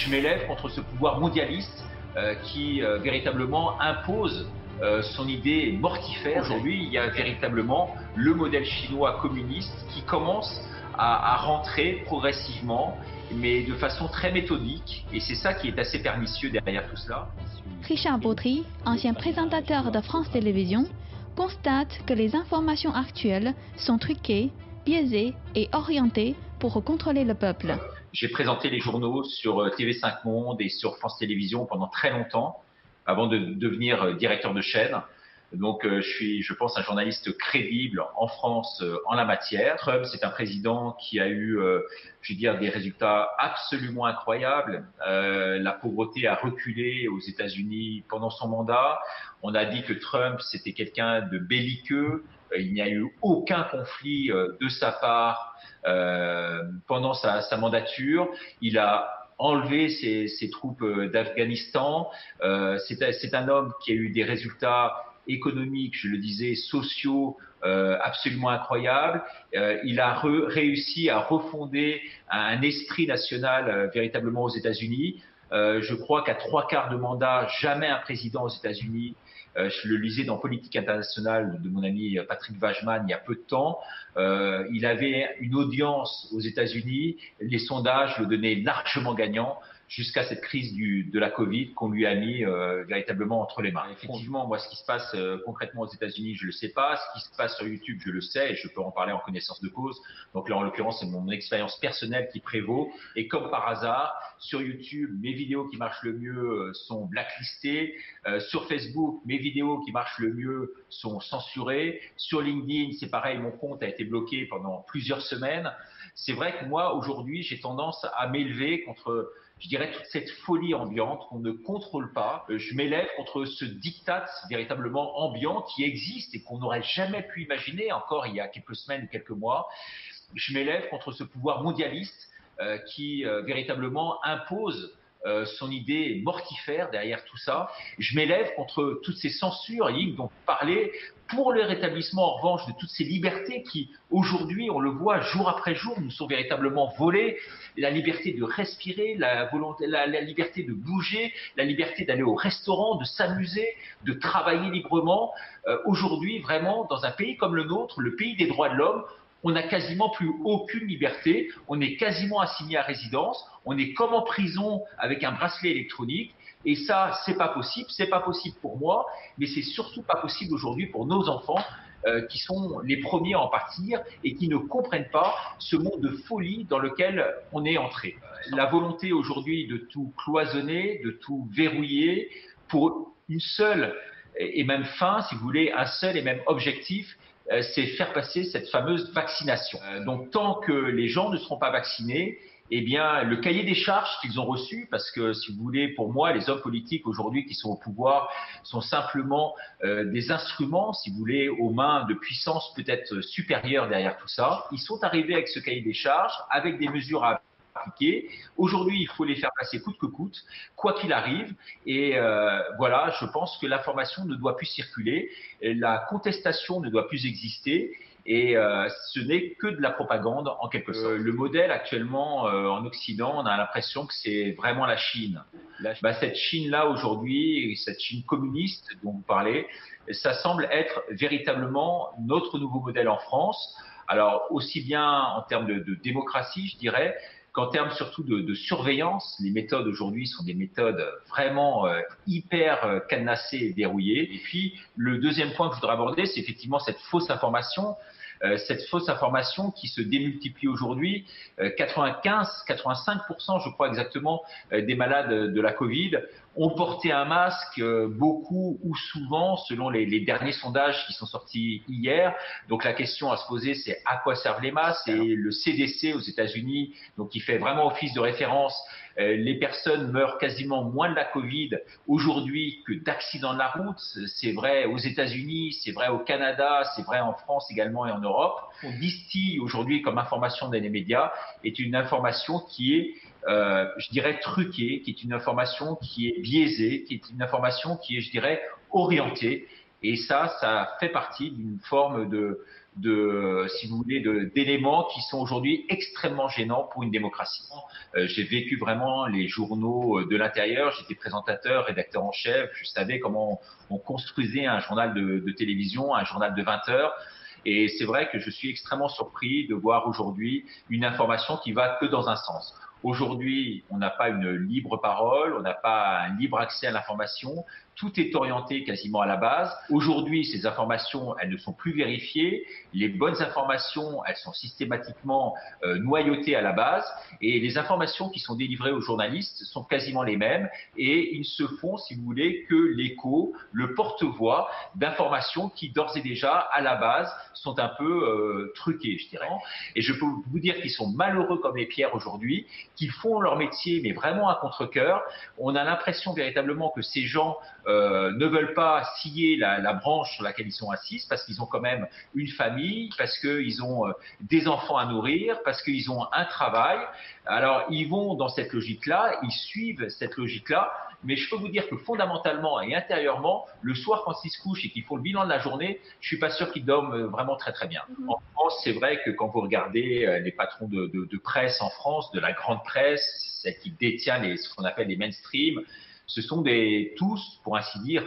Je m'élève contre ce pouvoir mondialiste qui véritablement impose son idée mortifère. Aujourd'hui, il y a véritablement le modèle chinois communiste qui commence à rentrer progressivement, mais de façon très méthodique. Et c'est ça qui est assez pernicieux derrière tout cela. Richard Baudry, ancien présentateur de France Télévisions, constate que les informations actuelles sont truquées, biaisées et orientées pour contrôler le peuple. J'ai présenté les journaux sur TV5 Monde et sur France Télévisions pendant très longtemps, avant de devenir directeur de chaîne. Donc je suis, je pense, un journaliste crédible en France en la matière. Trump, c'est un président qui a eu, je veux dire, des résultats absolument incroyables. La pauvreté a reculé aux États-Unis pendant son mandat. On a dit que Trump, c'était quelqu'un de belliqueux. Il n'y a eu aucun conflit de sa part pendant sa mandature. Il a enlevé ses troupes d'Afghanistan. C'est un homme qui a eu des résultats économiques, je le disais, sociaux absolument incroyables. Il a réussi à refonder un esprit national véritablement aux États-Unis. Je crois qu'à 3/4 de mandat, jamais un président aux États-Unis, je le lisais dans Politique internationale de mon ami Patrick Wajman il y a peu de temps, il avait une audience aux États-Unis, les sondages le donnaient largement gagnant, jusqu'à cette crise de la Covid qu'on lui a mis véritablement entre les mains. Effectivement, moi, ce qui se passe concrètement aux États-Unis, je le sais pas. Ce qui se passe sur YouTube, je le sais et je peux en parler en connaissance de cause. Donc là, en l'occurrence, c'est mon expérience personnelle qui prévaut. Et comme par hasard, sur YouTube, mes vidéos qui marchent le mieux sont blacklistées. Sur Facebook, mes vidéos qui marchent le mieux sont censurées. Sur LinkedIn, c'est pareil, mon compte a été bloqué pendant plusieurs semaines. C'est vrai que moi, aujourd'hui, j'ai tendance à m'élever contre, je dirais, toute cette folie ambiante qu'on ne contrôle pas. Je m'élève contre ce diktat véritablement ambiant qui existe et qu'on n'aurait jamais pu imaginer encore il y a quelques semaines ou quelques mois. Je m'élève contre ce pouvoir mondialiste qui véritablement impose son idée mortifère derrière tout ça. Je m'élève contre toutes ces censures, Yves, dont vous parlez, pour le rétablissement en revanche de toutes ces libertés qui, aujourd'hui, on le voit jour après jour, nous sont véritablement volées. La liberté de respirer, la liberté de bouger, la liberté d'aller au restaurant, de s'amuser, de travailler librement. Aujourd'hui, vraiment, dans un pays comme le nôtre, le pays des droits de l'homme, on n'a quasiment plus aucune liberté, on est quasiment assigné à résidence, on est comme en prison avec un bracelet électronique, et ça, c'est pas possible pour moi, mais c'est surtout pas possible aujourd'hui pour nos enfants, qui sont les premiers à en partir et qui ne comprennent pas ce monde de folie dans lequel on est entré. La volonté aujourd'hui de tout cloisonner, de tout verrouiller pour une seule et même fin, si vous voulez, un seul et même objectif, c'est faire passer cette fameuse vaccination. Donc tant que les gens ne seront pas vaccinés, eh bien le cahier des charges qu'ils ont reçu, parce que si vous voulez, pour moi, les hommes politiques aujourd'hui qui sont au pouvoir sont simplement des instruments, si vous voulez, aux mains de puissances peut-être supérieures derrière tout ça. Ils sont arrivés avec ce cahier des charges, avec des mesures à appliquer. Aujourd'hui, il faut les faire passer coûte que coûte, quoi qu'il arrive. Et voilà, je pense que l'information ne doit plus circuler, la contestation ne doit plus exister. Et ce n'est que de la propagande en quelque sorte. Le modèle actuellement en Occident, on a l'impression que c'est vraiment la Chine. Cette Chine-là aujourd'hui, cette Chine communiste dont vous parlez, ça semble être véritablement notre nouveau modèle en France. Alors aussi bien en termes de démocratie, je dirais, qu'en termes surtout de surveillance. Les méthodes aujourd'hui sont des méthodes vraiment hyper cadenassées et dérouillées. Et puis le deuxième point que je voudrais aborder, c'est effectivement cette fausse information. Cette fausse information qui se démultiplie aujourd'hui. 85%, je crois exactement, des malades de la Covid ont porté un masque, beaucoup ou souvent, selon les derniers sondages qui sont sortis hier. Donc la question à se poser, c'est à quoi servent les masques? Et le CDC aux États-Unis, donc qui fait vraiment office de référence, les personnes meurent quasiment moins de la Covid aujourd'hui que d'accidents de la route. C'est vrai aux États-Unis, c'est vrai au Canada, c'est vrai en France également et en Europe. On distille aujourd'hui comme information dans les médias est une information qui est, je dirais, truquée, qui est une information qui est biaisée, qui est une information qui est, je dirais, orientée. Et ça fait partie d'une forme si vous voulez, d'éléments qui sont aujourd'hui extrêmement gênants pour une démocratie. J'ai vécu vraiment les journaux de l'intérieur, j'étais présentateur, rédacteur en chef, je savais comment on construisait un journal de télévision, un journal de 20 heures. Et c'est vrai que je suis extrêmement surpris de voir aujourd'hui une information qui va que dans un sens. Aujourd'hui, on n'a pas une libre parole, on n'a pas un libre accès à l'information. Tout est orienté quasiment à la base. Aujourd'hui, ces informations, elles ne sont plus vérifiées. Les bonnes informations, elles sont systématiquement noyautées à la base. Et les informations qui sont délivrées aux journalistes sont quasiment les mêmes. Et ils se font, si vous voulez, que l'écho, le porte-voix d'informations qui, d'ores et déjà, à la base, sont un peu truquées, je dirais. Et je peux vous dire qu'ils sont malheureux comme les pierres aujourd'hui, qu'ils font leur métier, mais vraiment à contre-cœur. On a l'impression véritablement que ces gens ne veulent pas scier la branche sur laquelle ils sont assis, parce qu'ils ont quand même une famille, parce qu'ils ont des enfants à nourrir, parce qu'ils ont un travail. Alors, ils vont dans cette logique-là, ils suivent cette logique-là, mais je peux vous dire que fondamentalement et intérieurement, le soir quand ils se couchent et qu'ils font le bilan de la journée, je suis pas sûr qu'ils dorment vraiment très très bien. En France, c'est vrai que quand vous regardez les patrons de presse en France, de la grande presse, celle qui détient ce qu'on appelle les mainstream, ce sont tous, pour ainsi dire,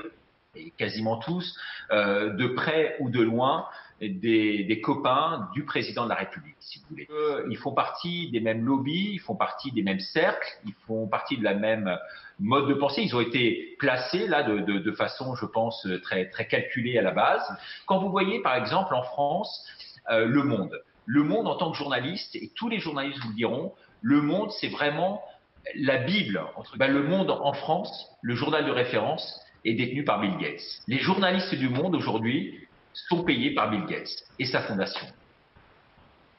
et quasiment tous, de près ou de loin, des copains du président de la République, si vous voulez. Ils font partie des mêmes lobbies, ils font partie des mêmes cercles, ils font partie de la même mode de pensée. Ils ont été placés là de façon, je pense, très, très calculée à la base. Quand vous voyez, par exemple, en France, Le Monde. Le Monde, en tant que journaliste, et tous les journalistes vous le diront, Le Monde, c'est vraiment la Bible. Le Monde en France, le journal de référence, est détenu par Bill Gates. Les journalistes du Monde aujourd'hui sont payés par Bill Gates et sa fondation.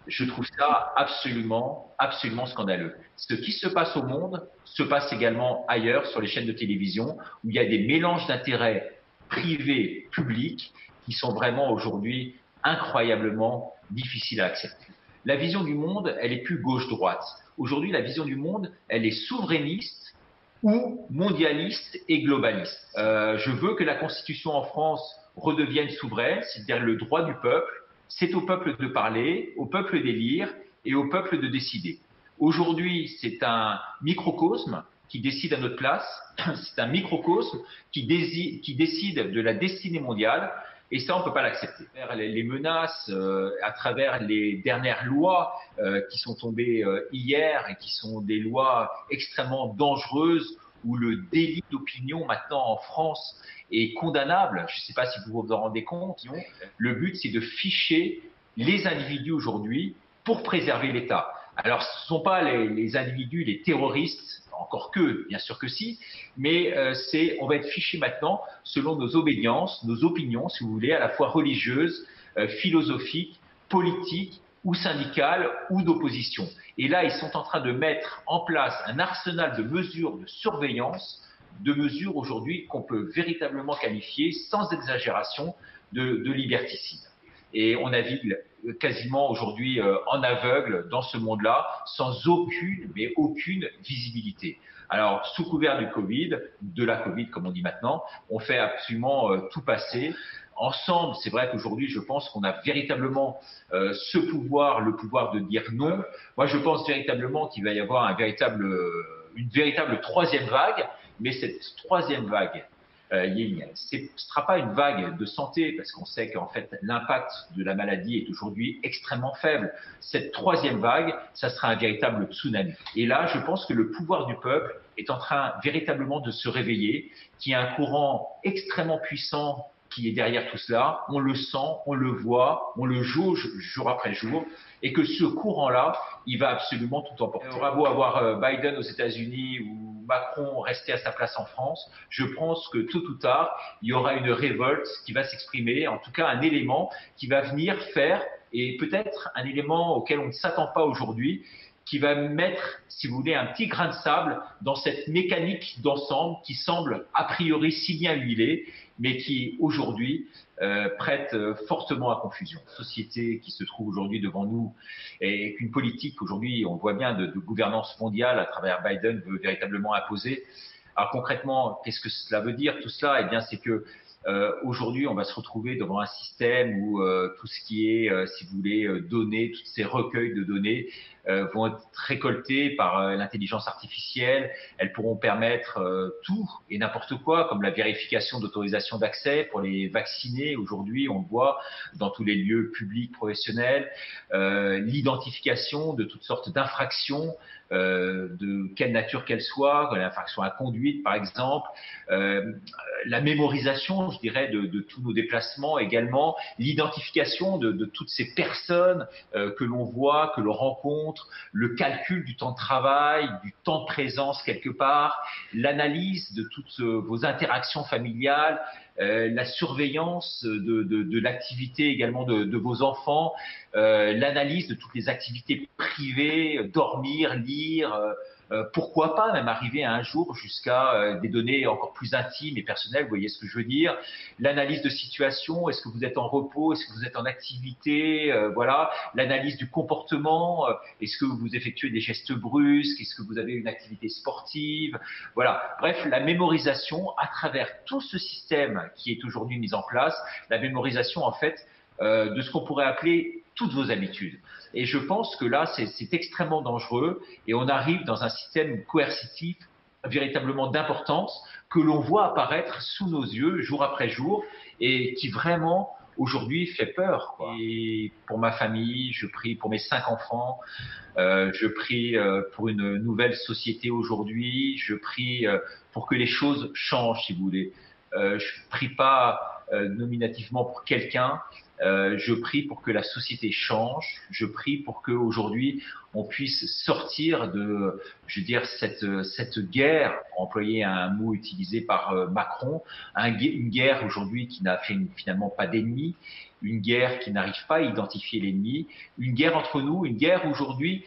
Je trouve ça absolument, absolument scandaleux. Ce qui se passe au Monde se passe également ailleurs sur les chaînes de télévision où il y a des mélanges d'intérêts privés, publics qui sont vraiment aujourd'hui incroyablement difficiles à accepter. La vision du monde, elle est plus gauche-droite. Aujourd'hui, la vision du monde, elle est souverainiste ou mondialiste et globaliste. Je veux que la Constitution en France redevienne souveraine, c'est-à-dire le droit du peuple. C'est au peuple de parler, au peuple d'élire et au peuple de décider. Aujourd'hui, c'est un microcosme qui décide à notre place, c'est un microcosme qui décide de la destinée mondiale, et ça, on ne peut pas l'accepter. Les menaces à travers les dernières lois qui sont tombées hier et qui sont des lois extrêmement dangereuses, où le délit d'opinion maintenant en France est condamnable. Je ne sais pas si vous vous en rendez compte. Le but, c'est de ficher les individus aujourd'hui pour préserver l'État. Alors, ce ne sont pas les individus, les terroristes, encore que, bien sûr que si, mais on va être fiché maintenant selon nos obédiences, nos opinions, si vous voulez, à la fois religieuses, philosophiques, politiques ou syndicales ou d'opposition. Et là, ils sont en train de mettre en place un arsenal de mesures de surveillance, de mesures aujourd'hui qu'on peut véritablement qualifier, sans exagération, de liberticide. Et on navigue quasiment aujourd'hui en aveugle dans ce monde-là, sans aucune, mais aucune visibilité. Alors, sous couvert du Covid, de la Covid comme on dit maintenant, on fait absolument tout passer. Ensemble, c'est vrai qu'aujourd'hui, je pense qu'on a véritablement ce pouvoir, le pouvoir de dire non. Moi, je pense véritablement qu'il va y avoir une véritable troisième vague, mais cette troisième vague, ce ne sera pas une vague de santé, parce qu'on sait qu'en fait, l'impact de la maladie est aujourd'hui extrêmement faible. Cette troisième vague, ça sera un véritable tsunami. Et là, je pense que le pouvoir du peuple est en train véritablement de se réveiller, qu'il y a un courant extrêmement puissant qui est derrière tout cela. On le sent, on le voit, on le jauge jour après jour, et que ce courant-là, il va absolument tout emporter. On aura beau avoir Biden aux États-Unis ou Macron rester à sa place en France, je pense que tôt ou tard, il y aura une révolte qui va s'exprimer, en tout cas un élément qui va venir faire, et peut-être un élément auquel on ne s'attend pas aujourd'hui, qui va mettre, si vous voulez, un petit grain de sable dans cette mécanique d'ensemble qui semble a priori si bien huilée, mais qui aujourd'hui prête fortement à confusion. La société qui se trouve aujourd'hui devant nous et qu'une politique aujourd'hui, on voit bien, de gouvernance mondiale à travers Biden veut véritablement imposer. Alors concrètement, qu'est-ce que cela veut dire tout cela? Eh bien, c'est que Aujourd'hui, on va se retrouver devant un système où tout ce qui est, si vous voulez, données, tous ces recueils de données vont être récoltés par l'intelligence artificielle. Elles pourront permettre tout et n'importe quoi, comme la vérification d'autorisation d'accès pour les vaccinés. Aujourd'hui, on le voit dans tous les lieux publics, professionnels, l'identification de toutes sortes d'infractions, de quelle nature qu'elles soient, l'infraction à conduite par exemple, la mémorisation, je dirais, de tous nos déplacements également, l'identification de toutes ces personnes que l'on voit, que l'on rencontre, le calcul du temps de travail, du temps de présence quelque part, l'analyse de toutes vos interactions familiales, la surveillance de l'activité également de vos enfants, l'analyse de toutes les activités privées, dormir, lire, pourquoi pas même arriver à un jour jusqu'à des données encore plus intimes et personnelles, vous voyez ce que je veux dire, l'analyse de situation, est-ce que vous êtes en repos, est-ce que vous êtes en activité, voilà, l'analyse du comportement, est-ce que vous effectuez des gestes brusques, est-ce que vous avez une activité sportive, voilà, bref, la mémorisation à travers tout ce système qui est aujourd'hui mis en place, la mémorisation en fait de ce qu'on pourrait appeler toutes vos habitudes. Et je pense que là, c'est extrêmement dangereux et on arrive dans un système coercitif véritablement d'importance que l'on voit apparaître sous nos yeux jour après jour et qui vraiment aujourd'hui fait peur, quoi. Et pour ma famille, je prie pour mes 5 enfants, je prie pour une nouvelle société aujourd'hui, je prie pour que les choses changent, si vous voulez. Je prie pas nominativement pour quelqu'un, je prie pour que la société change, je prie pour qu'aujourd'hui on puisse sortir de, je veux dire, cette guerre, employer un mot utilisé par Macron, une guerre aujourd'hui qui n'a finalement pas d'ennemi, une guerre qui n'arrive pas à identifier l'ennemi, une guerre entre nous, une guerre aujourd'hui,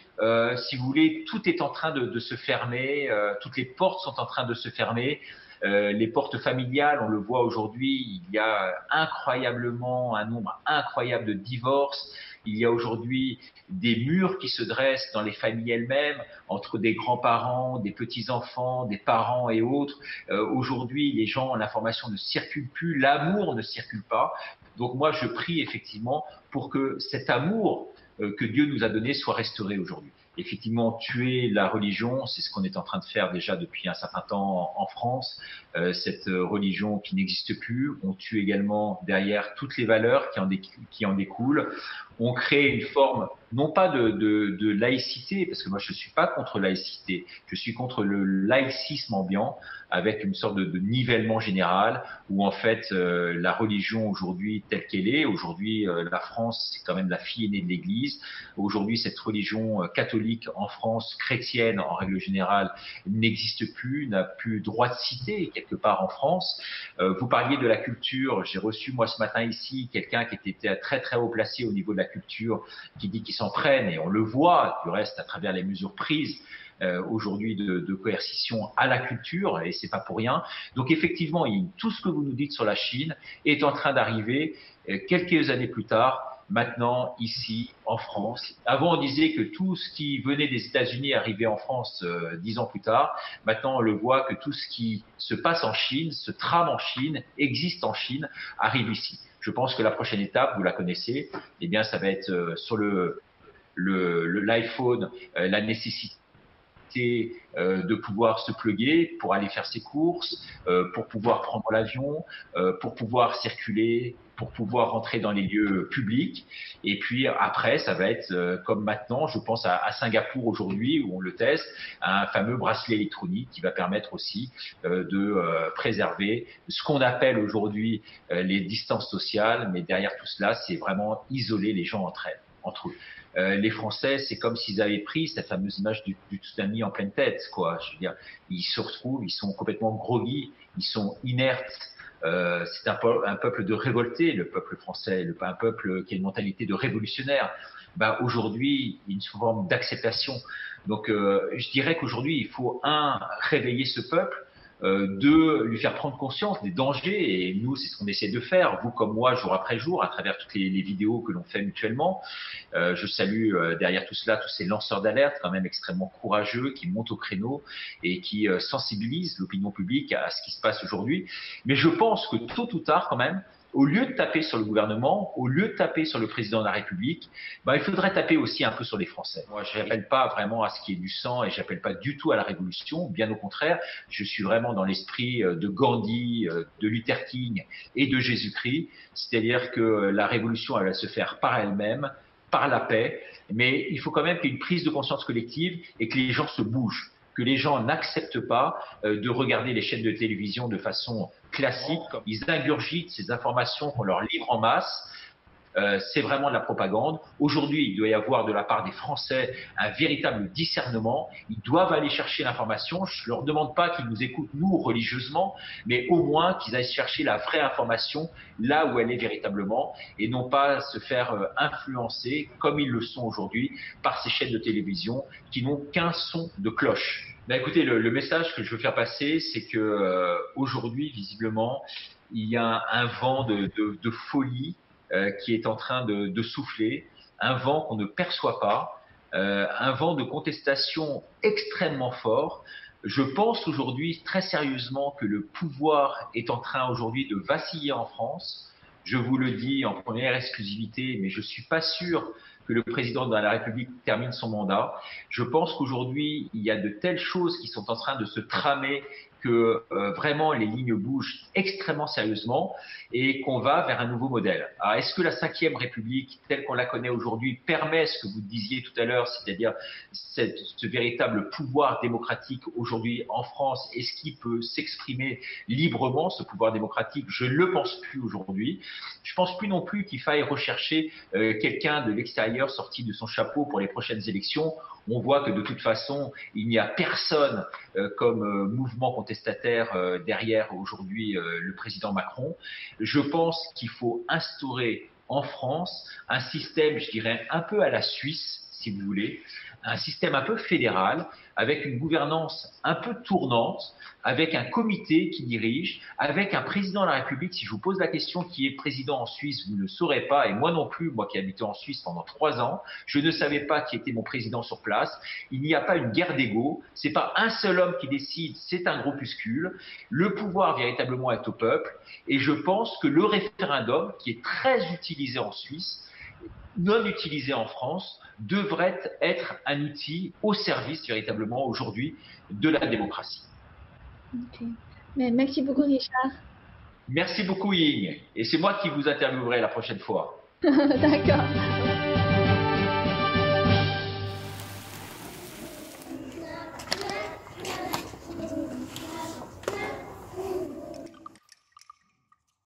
si vous voulez, tout est en train de se fermer, toutes les portes sont en train de se fermer. Les portes familiales, on le voit aujourd'hui, il y a incroyablement un nombre incroyable de divorces. Il y a aujourd'hui des murs qui se dressent dans les familles elles-mêmes, entre des grands-parents, des petits-enfants, des parents et autres. Aujourd'hui, les gens, l'information ne circule plus, l'amour ne circule pas. Donc moi, je prie effectivement pour que cet amour que Dieu nous a donné soit restauré aujourd'hui. Effectivement, tuer la religion, c'est ce qu'on est en train de faire déjà depuis un certain temps en France. Cette religion qui n'existe plus. On tue également derrière toutes les valeurs qui en découlent. On crée une forme, non pas de laïcité, parce que moi je ne suis pas contre laïcité, je suis contre le laïcisme ambiant, avec une sorte de nivellement général, où en fait la religion aujourd'hui telle qu'elle est, aujourd'hui la France c'est quand même la fille aînée de l'Église, aujourd'hui cette religion catholique en France, chrétienne en règle générale, n'existe plus, n'a plus droit de cité quelque part en France. Vous parliez de la culture, j'ai reçu moi ce matin ici quelqu'un qui était très très haut placé au niveau de la culture, qui dit qu'ils s'en prennent, et on le voit du reste à travers les mesures prises aujourd'hui de coercition à la culture, et c'est pas pour rien. Donc effectivement, tout ce que vous nous dites sur la Chine est en train d'arriver quelques années plus tard, maintenant ici en France. Avant, on disait que tout ce qui venait des États-Unis arrivait en France 10 ans plus tard. Maintenant, on le voit que tout ce qui se passe en Chine, se trame en Chine, existe en Chine, arrive ici. Je pense que la prochaine étape, vous la connaissez, eh bien, ça va être sur l'iPhone, la nécessité de pouvoir se plugger pour aller faire ses courses, pour pouvoir prendre l'avion, pour pouvoir circuler, pour pouvoir rentrer dans les lieux publics. Et puis après, ça va être comme maintenant, je pense à Singapour aujourd'hui, où on le teste, un fameux bracelet électronique qui va permettre aussi de préserver ce qu'on appelle aujourd'hui les distances sociales, mais derrière tout cela, c'est vraiment isoler les gens entre eux. Les Français, c'est comme s'ils avaient pris cette fameuse image du tsunami en pleine tête, quoi. Je veux dire, ils se retrouvent, ils sont complètement groggy, ils sont inertes. C'est un peuple de révoltés, le peuple français, un peuple qui a une mentalité de révolutionnaire. Ben, aujourd'hui, une forme d'acceptation. Donc, je dirais qu'aujourd'hui, il faut réveiller ce peuple. de lui faire prendre conscience des dangers. Et nous, c'est ce qu'on essaie de faire, vous comme moi, jour après jour, à travers toutes les vidéos que l'on fait mutuellement. Je salue derrière tout cela tous ces lanceurs d'alerte quand même extrêmement courageux qui montent au créneau et qui sensibilisent l'opinion publique à ce qui se passe aujourd'hui. Mais je pense que tôt ou tard quand même, au lieu de taper sur le gouvernement, au lieu de taper sur le président de la République, il faudrait taper aussi un peu sur les Français. Moi, je n'appelle pas vraiment à ce qui est du sang et je n'appelle pas du tout à la révolution. Bien au contraire, je suis vraiment dans l'esprit de Gandhi, de Luther King et de Jésus-Christ. C'est-à-dire que la révolution, elle va se faire par elle-même, par la paix. Mais il faut quand même qu'il y ait une prise de conscience collective et que les gens se bougent, que les gens n'acceptent pas de regarder les chaînes de télévision de façon classique. Ils ingurgitent ces informations qu'on leur livre en masse. C'est vraiment de la propagande. Aujourd'hui, il doit y avoir de la part des Français un véritable discernement. Ils doivent aller chercher l'information. Je ne leur demande pas qu'ils nous écoutent, nous, religieusement, mais au moins qu'ils aillent chercher la vraie information là où elle est véritablement et non pas se faire influencer, comme ils le sont aujourd'hui, par ces chaînes de télévision qui n'ont qu'un son de cloche. Écoutez, le message que je veux faire passer, c'est que aujourd'hui, visiblement, il y a un vent de folie qui est en train de souffler, un vent qu'on ne perçoit pas, un vent de contestation extrêmement fort. Je pense aujourd'hui très sérieusement que le pouvoir est en train aujourd'hui de vaciller en France. Je vous le dis en première exclusivité, mais je ne suis pas sûr que le président de la République termine son mandat. Je pense qu'aujourd'hui, il y a de telles choses qui sont en train de se tramer que vraiment les lignes bougent extrêmement sérieusement et qu'on va vers un nouveau modèle. Alors, est-ce que la Ve République, telle qu'on la connaît aujourd'hui, permet ce que vous disiez tout à l'heure, c'est-à-dire ce véritable pouvoir démocratique aujourd'hui en France? Est-ce qu'il peut s'exprimer librement, ce pouvoir démocratique? Je ne le pense plus aujourd'hui. Je ne pense plus non plus qu'il faille rechercher quelqu'un de l'extérieur sorti de son chapeau pour les prochaines élections. On voit que de toute façon, il n'y a personne comme mouvement contestataire derrière aujourd'hui le président Macron. Je pense qu'il faut instaurer en France un système, je dirais, un peu à la Suisse, si vous voulez, un système un peu fédéral, avec une gouvernance un peu tournante, avec un comité qui dirige, avec un président de la République. Si je vous pose la question qui est président en Suisse, vous ne le saurez pas, et moi non plus, moi qui ai habité en Suisse pendant 3 ans, je ne savais pas qui était mon président sur place. Il n'y a pas une guerre d'ego, c'est pas un seul homme qui décide, c'est un groupuscule. Le pouvoir véritablement est au peuple, et je pense que le référendum, qui est très utilisé en Suisse, non utilisé en France, devrait être un outil au service véritablement aujourd'hui de la démocratie. Okay. Mais merci beaucoup, Richard. Merci beaucoup, Ying. Et c'est moi qui vous interviewerai la prochaine fois. D'accord.